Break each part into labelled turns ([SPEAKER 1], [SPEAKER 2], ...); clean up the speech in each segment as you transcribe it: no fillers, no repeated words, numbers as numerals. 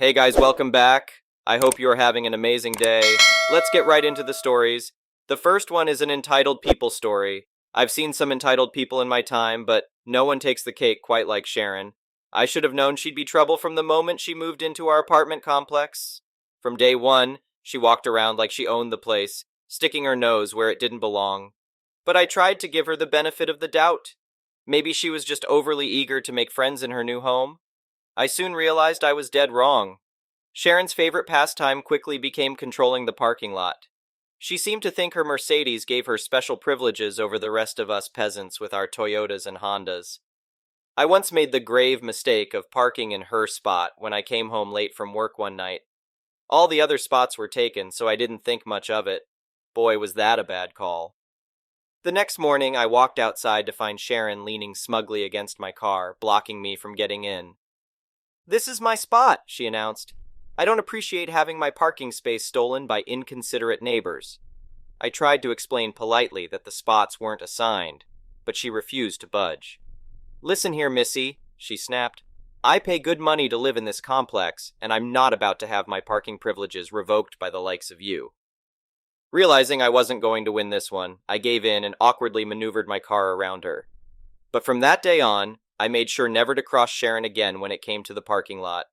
[SPEAKER 1] Hey guys, welcome back. I hope you're having an amazing day. Let's get right into the stories. The first one is an entitled people story. I've seen some entitled people in my time, but no one takes the cake quite like Sharon. I should have known she'd be trouble from the moment she moved into our apartment complex. From day one, she walked around like she owned the place, sticking her nose where it didn't belong. But I tried to give her the benefit of the doubt. Maybe she was just overly eager to make friends in her new home. I soon realized I was dead wrong. Sharon's favorite pastime quickly became controlling the parking lot. She seemed to think her Mercedes gave her special privileges over the rest of us peasants with our Toyotas and Hondas. I once made the grave mistake of parking in her spot when I came home late from work one night. All the other spots were taken, so I didn't think much of it. Boy, was that a bad call. The next morning, I walked outside to find Sharon leaning smugly against my car, blocking me from getting in. "This is my spot," she announced. "I don't appreciate having my parking space stolen by inconsiderate neighbors." I tried to explain politely that the spots weren't assigned, but she refused to budge. "Listen here, missy," she snapped. "I pay good money to live in this complex, and I'm not about to have my parking privileges revoked by the likes of you." Realizing I wasn't going to win this one, I gave in and awkwardly maneuvered my car around her. But from that day on, I made sure never to cross Sharon again when it came to the parking lot.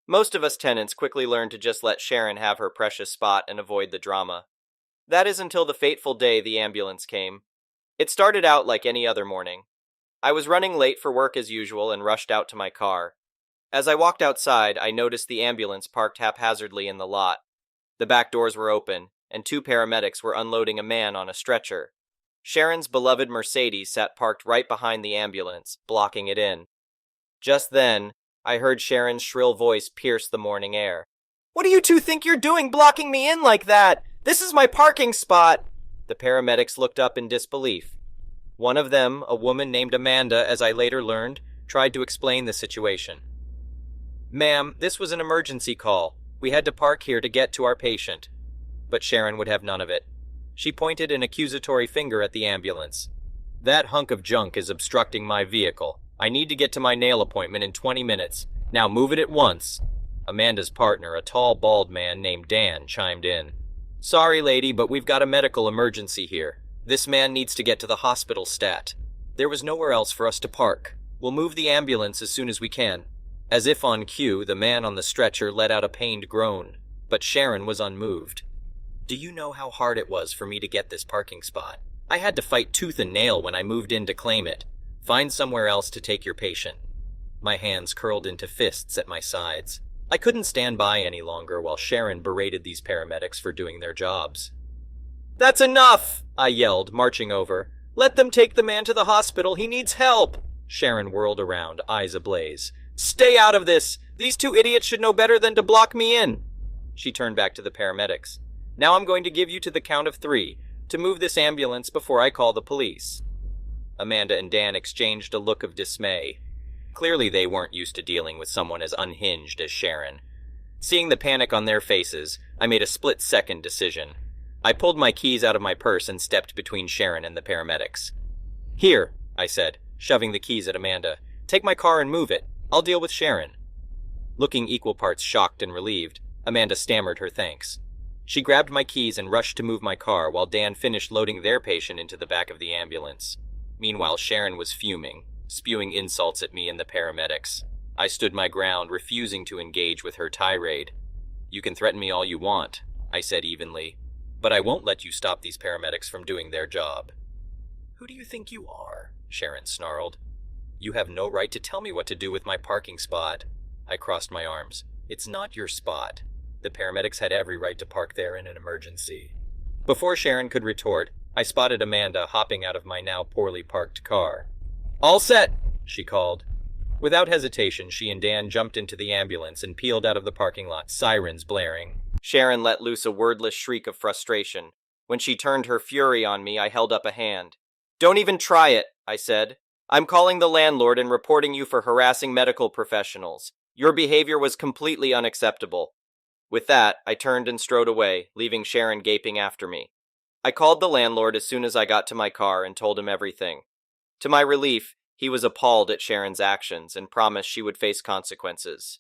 [SPEAKER 1] Most of us tenants quickly learned to just let Sharon have her precious spot and avoid the drama. That is until the fateful day the ambulance came. It started out like any other morning. I was running late for work as usual and rushed out to my car. As I walked outside, I noticed the ambulance parked haphazardly in the lot. The back doors were open, and two paramedics were unloading a man on a stretcher. Sharon's beloved Mercedes sat parked right behind the ambulance, blocking it in. Just then, I heard Sharon's shrill voice pierce the morning air. "What do you two think you're doing blocking me in like that? This is my parking spot!" The paramedics looked up in disbelief. One of them, a woman named Amanda, as I later learned, tried to explain the situation. "Ma'am, this was an emergency call. We had to park here to get to our patient." But Sharon would have none of it. She pointed an accusatory finger at the ambulance. "That hunk of junk is obstructing my vehicle. I need to get to my nail appointment in 20 minutes. Now move it at once." Amanda's partner, a tall, bald man named Dan, chimed in. "Sorry, lady, but we've got a medical emergency here. This man needs to get to the hospital stat. There was nowhere else for us to park. We'll move the ambulance as soon as we can." As if on cue, the man on the stretcher let out a pained groan, but Sharon was unmoved. "Do you know how hard it was for me to get this parking spot? I had to fight tooth and nail when I moved in to claim it. Find somewhere else to take your patient." My hands curled into fists at my sides. I couldn't stand by any longer while Sharon berated these paramedics for doing their jobs. "That's enough!" I yelled, marching over. "Let them take the man to the hospital. He needs help!" Sharon whirled around, eyes ablaze. "Stay out of this! These two idiots should know better than to block me in!" She turned back to the paramedics. "Now I'm going to give you to the count of 3 to move this ambulance before I call the police." Amanda and Dan exchanged a look of dismay. Clearly they weren't used to dealing with someone as unhinged as Sharon. Seeing the panic on their faces, I made a split-second decision. I pulled my keys out of my purse and stepped between Sharon and the paramedics. "Here," I said, shoving the keys at Amanda. "Take my car and move it. I'll deal with Sharon." Looking equal parts shocked and relieved, Amanda stammered her thanks. She grabbed my keys and rushed to move my car while Dan finished loading their patient into the back of the ambulance. Meanwhile, Sharon was fuming, spewing insults at me and the paramedics. I stood my ground, refusing to engage with her tirade. "You can threaten me all you want," I said evenly, "but I won't let you stop these paramedics from doing their job." "Who do you think you are?" Sharon snarled. "You have no right to tell me what to do with my parking spot." I crossed my arms. "It's not your spot. The paramedics had every right to park there in an emergency." Before Sharon could retort, I spotted Amanda hopping out of my now poorly parked car. "All set," she called. Without hesitation, she and Dan jumped into the ambulance and peeled out of the parking lot, sirens blaring. Sharon let loose a wordless shriek of frustration. When she turned her fury on me, I held up a hand. "Don't even try it," I said. "I'm calling the landlord and reporting you for harassing medical professionals. Your behavior was completely unacceptable." With that, I turned and strode away, leaving Sharon gaping after me. I called the landlord as soon as I got to my car and told him everything. To my relief, he was appalled at Sharon's actions and promised she would face consequences.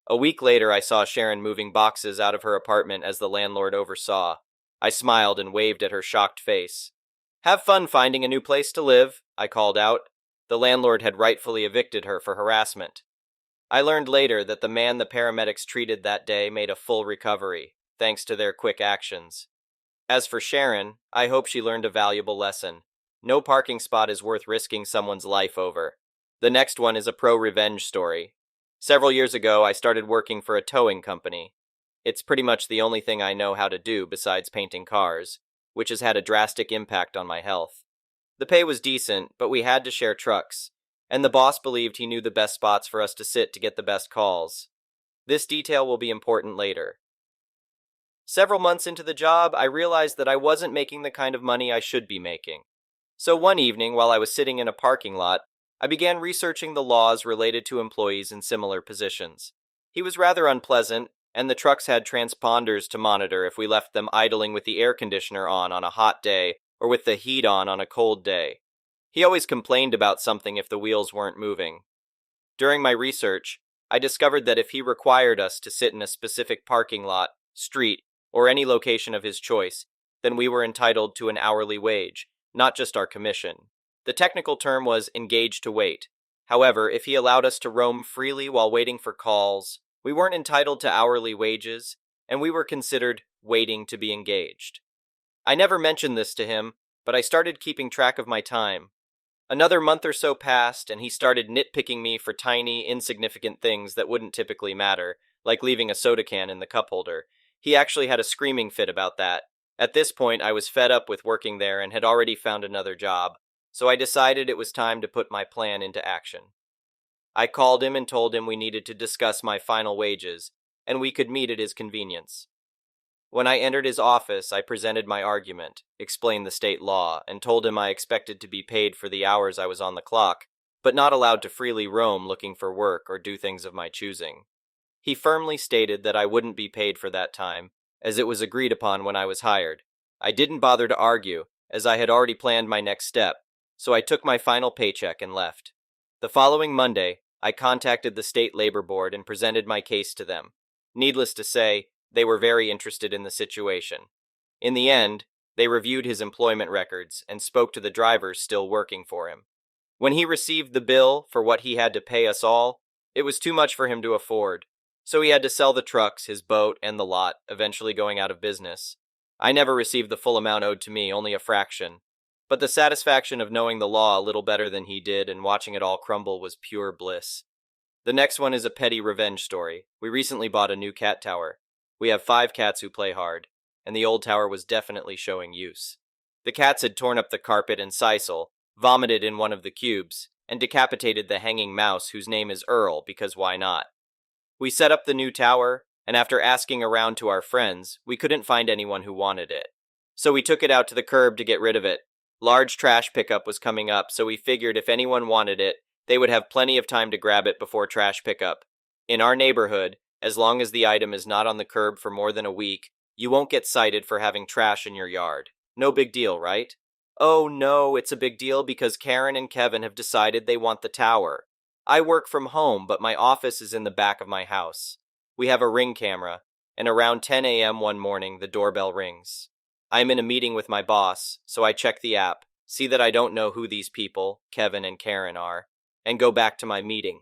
[SPEAKER 1] A week later, I saw Sharon moving boxes out of her apartment as the landlord oversaw. I smiled and waved at her shocked face. "Have fun finding a new place to live," I called out. The landlord had rightfully evicted her for harassment. I learned later that the man the paramedics treated that day made a full recovery, thanks to their quick actions. As for Sharon, I hope she learned a valuable lesson. No parking spot is worth risking someone's life over. The next one is a pro-revenge story. Several years ago, I started working for a towing company. It's pretty much the only thing I know how to do besides painting cars, which has had a drastic impact on my health. The pay was decent, but we had to share trucks, and the boss believed he knew the best spots for us to sit to get the best calls. This detail will be important later. Several months into the job, I realized that I wasn't making the kind of money I should be making. So one evening, while I was sitting in a parking lot, I began researching the laws related to employees in similar positions. He was rather unpleasant, and the trucks had transponders to monitor if we left them idling with the air conditioner on a hot day or with the heat on a cold day. He always complained about something if the wheels weren't moving. During my research, I discovered that if he required us to sit in a specific parking lot, street, or any location of his choice, then we were entitled to an hourly wage, not just our commission. The technical term was engaged to wait. However, if he allowed us to roam freely while waiting for calls, we weren't entitled to hourly wages, and we were considered waiting to be engaged. I never mentioned this to him, but I started keeping track of my time. Another month or so passed, and he started nitpicking me for tiny, insignificant things that wouldn't typically matter, like leaving a soda can in the cup holder. He actually had a screaming fit about that. At this point, I was fed up with working there and had already found another job, so I decided it was time to put my plan into action. I called him and told him we needed to discuss my final wages, and we could meet at his convenience. When I entered his office, I presented my argument, explained the state law, and told him I expected to be paid for the hours I was on the clock, but not allowed to freely roam looking for work or do things of my choosing. He firmly stated that I wouldn't be paid for that time, as it was agreed upon when I was hired. I didn't bother to argue, as I had already planned my next step, so I took my final paycheck and left. The following Monday, I contacted the state labor board and presented my case to them. Needless to say, they were very interested in the situation. In the end, they reviewed his employment records and spoke to the drivers still working for him. When he received the bill for what he had to pay us all, it was too much for him to afford, so he had to sell the trucks, his boat, and the lot, eventually going out of business. I never received the full amount owed to me, only a fraction, but the satisfaction of knowing the law a little better than he did and watching it all crumble was pure bliss. The next one is a petty revenge story. We recently bought a new cat tower. We have 5 cats who play hard, and the old tower was definitely showing use. The cats had torn up the carpet and sisal, vomited in one of the cubes, and decapitated the hanging mouse whose name is Earl, because why not? We set up the new tower, and after asking around to our friends, we couldn't find anyone who wanted it. So we took it out to the curb to get rid of it. Large trash pickup was coming up, so we figured if anyone wanted it, they would have plenty of time to grab it before trash pickup. In our neighborhood, as long as the item is not on the curb for more than a week, you won't get cited for having trash in your yard. No big deal, right? Oh no, it's a big deal because Karen and Kevin have decided they want the tower. I work from home, but my office is in the back of my house. We have a Ring camera, and around 10 a.m. one morning, the doorbell rings. I'm in a meeting with my boss, so I check the app, see that I don't know who these people, Kevin and Karen, are, and go back to my meeting.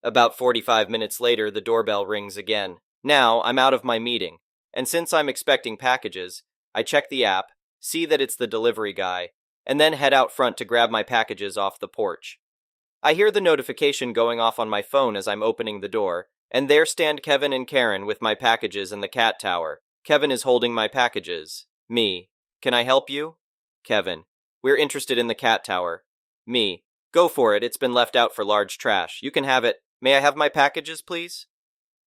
[SPEAKER 1] About 45 minutes later, the doorbell rings again. Now, I'm out of my meeting, and since I'm expecting packages, I check the app, see that it's the delivery guy, and then head out front to grab my packages off the porch. I hear the notification going off on my phone as I'm opening the door, and there stand Kevin and Karen with my packages in the cat tower. Kevin is holding my packages. Me: "Can I help you?" Kevin: "We're interested in the cat tower." Me: "Go for it, it's been left out for large trash. You can have it. May I have my packages, please?"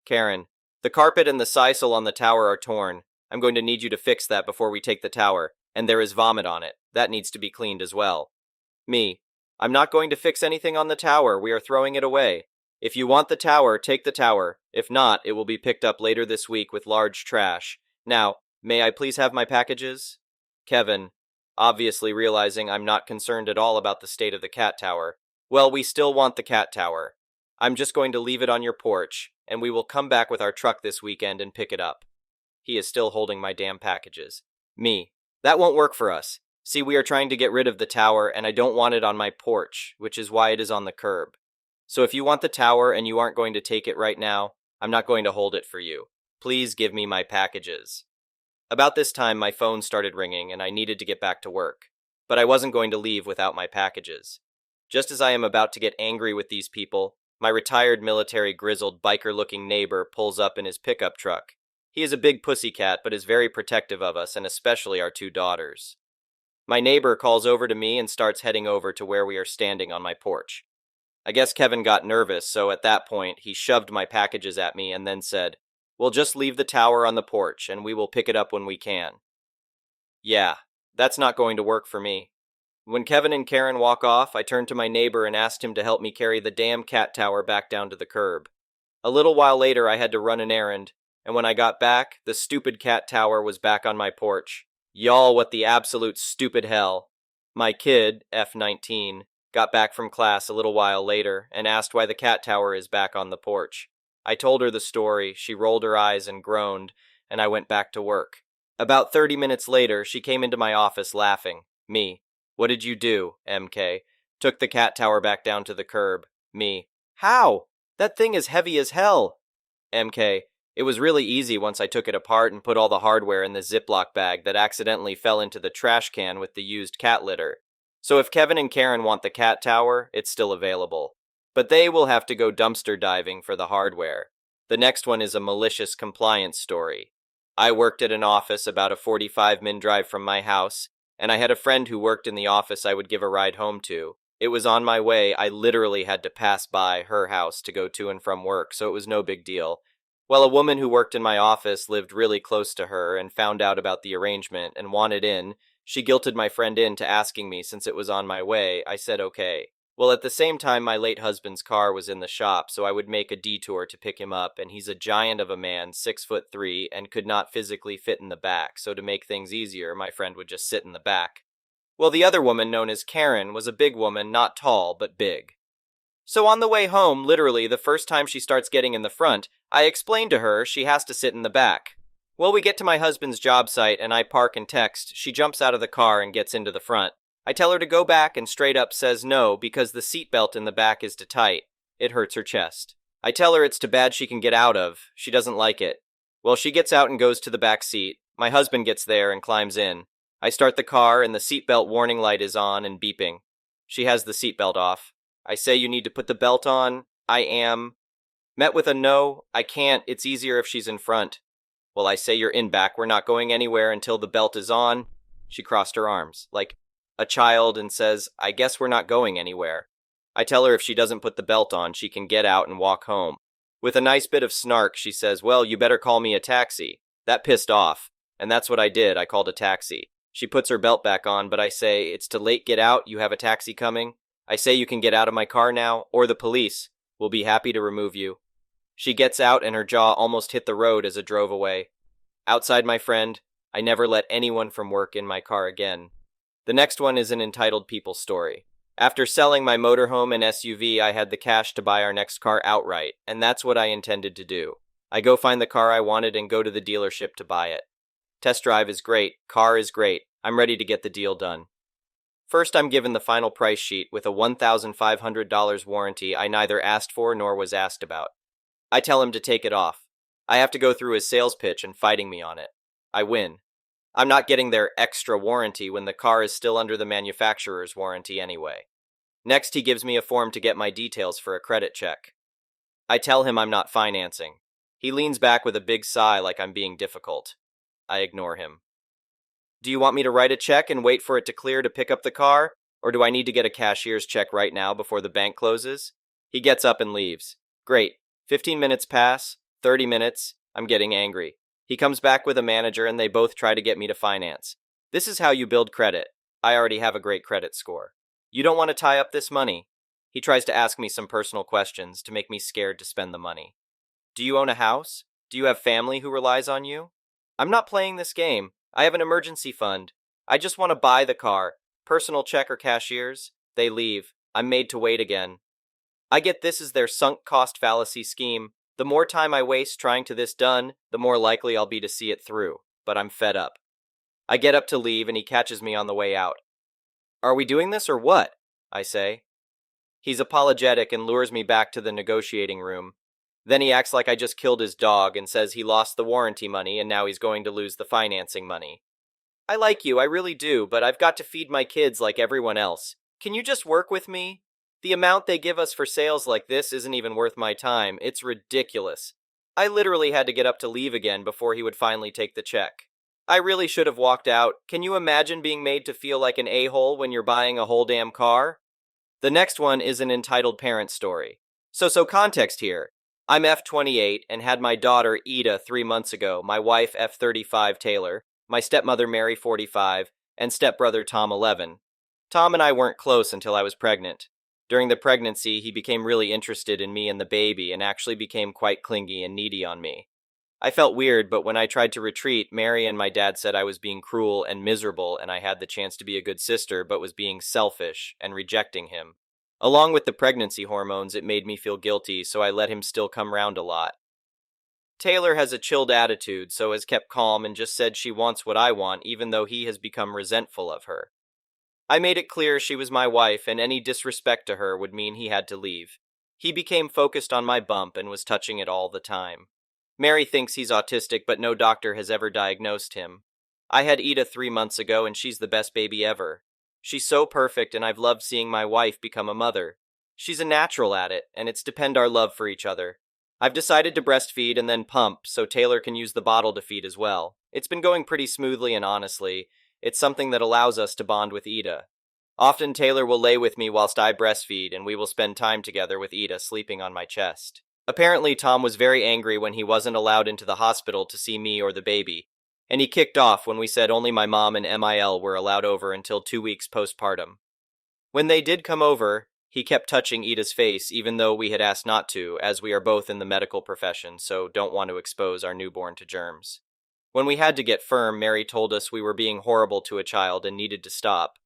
[SPEAKER 1] Karen: "The carpet and the sisal on the tower are torn. I'm going to need you to fix that before we take the tower, and there is vomit on it. That needs to be cleaned as well." Me: "I'm not going to fix anything on the tower. We are throwing it away. If you want the tower, take the tower. If not, it will be picked up later this week with large trash. Now, may I please have my packages?" Kevin, obviously realizing I'm not concerned at all about the state of the cat tower: "Well, we still want the cat tower. I'm just going to leave it on your porch, and we will come back with our truck this weekend and pick it up. He is still holding my damn packages. Me. That won't work for us. See, we are trying to get rid of the tower, and I don't want it on my porch, which is why it is on the curb. So if you want the tower and you aren't going to take it right now, I'm not going to hold it for you. Please give me my packages. About this time, my phone started ringing, and I needed to get back to work. But I wasn't going to leave without my packages. Just as I am about to get angry with these people, my retired military grizzled biker-looking neighbor pulls up in his pickup truck. He is a big pussycat, but is very protective of us, and especially our two daughters. My neighbor calls over to me and starts heading over to where we are standing on my porch. I guess Kevin got nervous, so at that point, he shoved my packages at me and then said, "We'll just leave the tower on the porch, and we will pick it up when we can." Yeah, that's not going to work for me. When Kevin and Karen walk off, I turn to my neighbor and asked him to help me carry the damn cat tower back down to the curb. A little while later, I had to run an errand, and when I got back, the stupid cat tower was back on my porch. Y'all, what the absolute stupid hell. My kid, F19, got back from class a little while later and asked why the cat tower is back on the porch. I told her the story, she rolled her eyes and groaned, and I went back to work. About 30 minutes later, she came into my office laughing. Me. "What did you do, MK?" "Took the cat tower back down to the curb." Me. "How? That thing is heavy as hell." MK. "It was really easy once I took it apart and put all the hardware in the Ziploc bag that accidentally fell into the trash can with the used cat litter. So if Kevin and Karen want the cat tower, it's still available. But they will have to go dumpster diving for the hardware." The next one is a malicious compliance story. I worked at an office about a 45-minute drive from my house, and I had a friend who worked in the office I would give a ride home to. It was on my way. I literally had to pass by her house to go to and from work, so it was no big deal. Well, a woman who worked in my office lived really close to her and found out about the arrangement and wanted in. She guilted my friend into asking me since it was on my way. I said okay. Well, at the same time, my late husband's car was in the shop, so I would make a detour to pick him up, and he's a giant of a man, 6'3", and could not physically fit in the back, so to make things easier, my friend would just sit in the back. Well, the other woman, known as Karen, was a big woman, not tall, but big. So on the way home, literally the first time she starts getting in the front, I explained to her she has to sit in the back. Well, we get to my husband's job site, and I park and text. She jumps out of the car and gets into the front. I tell her to go back and straight up says no because the seatbelt in the back is too tight. It hurts her chest. I tell her it's too bad she can get out of. She doesn't like it. Well, she gets out and goes to the back seat. My husband gets there and climbs in. I start the car and the seatbelt warning light is on and beeping. She has the seatbelt off. I say you need to put the belt on. I am. Met with a no. I can't. It's easier if she's in front. Well, I say you're in back. We're not going anywhere until the belt is on. She crossed her arms, like a child, and says, I guess we're not going anywhere. I tell her if she doesn't put the belt on, she can get out and walk home. With a nice bit of snark, she says, well, you better call me a taxi. That pissed off. And that's what I did. I called a taxi. She puts her belt back on, but I say, it's too late, get out. You have a taxi coming. I say you can get out of my car now, or the police will be happy to remove you. She gets out and her jaw almost hit the road as it drove away. Outside my friend, I never let anyone from work in my car again. The next one is an entitled people story. After selling my motorhome and SUV, I had the cash to buy our next car outright, and that's what I intended to do. I go find the car I wanted and go to the dealership to buy it. Test drive is great, car is great, I'm ready to get the deal done. First, I'm given the final price sheet with a $1,500 warranty I neither asked for nor was asked about. I tell him to take it off. I have to go through his sales pitch and fighting me on it. I win. I'm not getting their extra warranty when the car is still under the manufacturer's warranty anyway. Next, he gives me a form to get my details for a credit check. I tell him I'm not financing. He leans back with a big sigh like I'm being difficult. I ignore him. Do you want me to write a check and wait for it to clear to pick up the car? Or do I need to get a cashier's check right now before the bank closes? He gets up and leaves. Great. 15 minutes pass. 30 minutes. I'm getting angry. He comes back with a manager and they both try to get me to finance. This is how you build credit. I already have a great credit score. You don't want to tie up this money. He tries to ask me some personal questions to make me scared to spend the money. Do you own a house? Do you have family who relies on you? I'm not playing this game. I have an emergency fund. I just want to buy the car. Personal check or cashiers? They leave. I'm made to wait again. I get this is their sunk cost fallacy scheme. The more time I waste trying to this done, the more likely I'll be to see it through. But I'm fed up. I get up to leave and he catches me on the way out. Are we doing this or what? I say. He's apologetic and lures me back to the negotiating room. Then he acts like I just killed his dog and says he lost the warranty money and now he's going to lose the financing money. I like you, I really do, but I've got to feed my kids like everyone else. Can you just work with me? The amount they give us for sales like this isn't even worth my time. It's ridiculous. I literally had to get up to leave again before he would finally take the check. I really should have walked out. Can you imagine being made to feel like an a-hole when you're buying a whole damn car? The next one is an entitled parent story. So context here. I'm F28 and had my daughter Ida 3 months ago, my wife F35 Taylor, my stepmother Mary 45, and stepbrother Tom 11. Tom and I weren't close until I was pregnant. During the pregnancy, he became really interested in me and the baby and actually became quite clingy and needy on me. I felt weird, but when I tried to retreat, Mary and my dad said I was being cruel and miserable and I had the chance to be a good sister but was being selfish and rejecting him. Along with the pregnancy hormones, it made me feel guilty, so I let him still come round a lot. Taylor has a chilled attitude, so has kept calm and just said she wants what I want, even though he has become resentful of her. I made it clear she was my wife and any disrespect to her would mean he had to leave. He became focused on my bump and was touching it all the time. Mary thinks he's autistic, but no doctor has ever diagnosed him. I had Ida 3 months ago and she's the best baby ever. She's so perfect and I've loved seeing my wife become a mother. She's a natural at it, and it's depend our love for each other. I've decided to breastfeed and then pump, so Taylor can use the bottle to feed as well. It's been going pretty smoothly and honestly, it's something that allows us to bond with Ida. Often Taylor will lay with me whilst I breastfeed and we will spend time together with Ida sleeping on my chest. Apparently Tom was very angry when he wasn't allowed into the hospital to see me or the baby, and he kicked off when we said only my mom and MIL were allowed over until 2 weeks postpartum. When they did come over, he kept touching Ida's face even though we had asked not to, as we are both in the medical profession, so don't want to expose our newborn to germs. When we had to get firm, Mary told us we were being horrible to a child and needed to stop.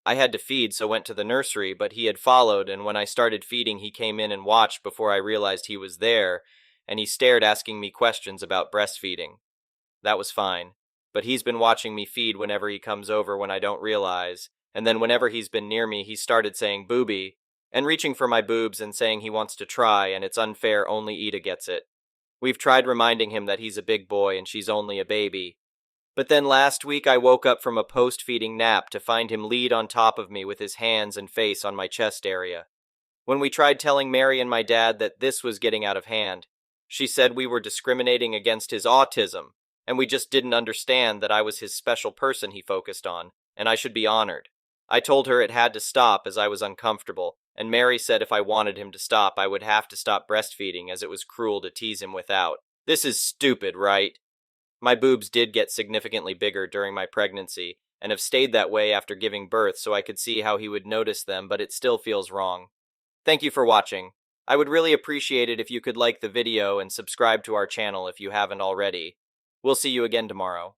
[SPEAKER 1] I had to feed, so went to the nursery, but he had followed, and when I started feeding, he came in and watched before I realized he was there, and he stared asking me questions about breastfeeding. That was fine, but he's been watching me feed whenever he comes over when I don't realize, and then whenever he's been near me, he started saying booby, and reaching for my boobs and saying he wants to try, and it's unfair, only Ida gets it. We've tried reminding him that he's a big boy and she's only a baby. But then last week I woke up from a post-feeding nap to find him lead on top of me with his hands and face on my chest area. When we tried telling Mary and my dad that this was getting out of hand, she said we were discriminating against his autism, and we just didn't understand that I was his special person he focused on, and I should be honored. I told her it had to stop as I was uncomfortable, and Mary said if I wanted him to stop, I would have to stop breastfeeding as it was cruel to tease him without. This is stupid, right? My boobs did get significantly bigger during my pregnancy, and have stayed that way after giving birth so I could see how he would notice them, but it still feels wrong. Thank you for watching. I would really appreciate it if you could like the video and subscribe to our channel if you haven't already. We'll see you again tomorrow.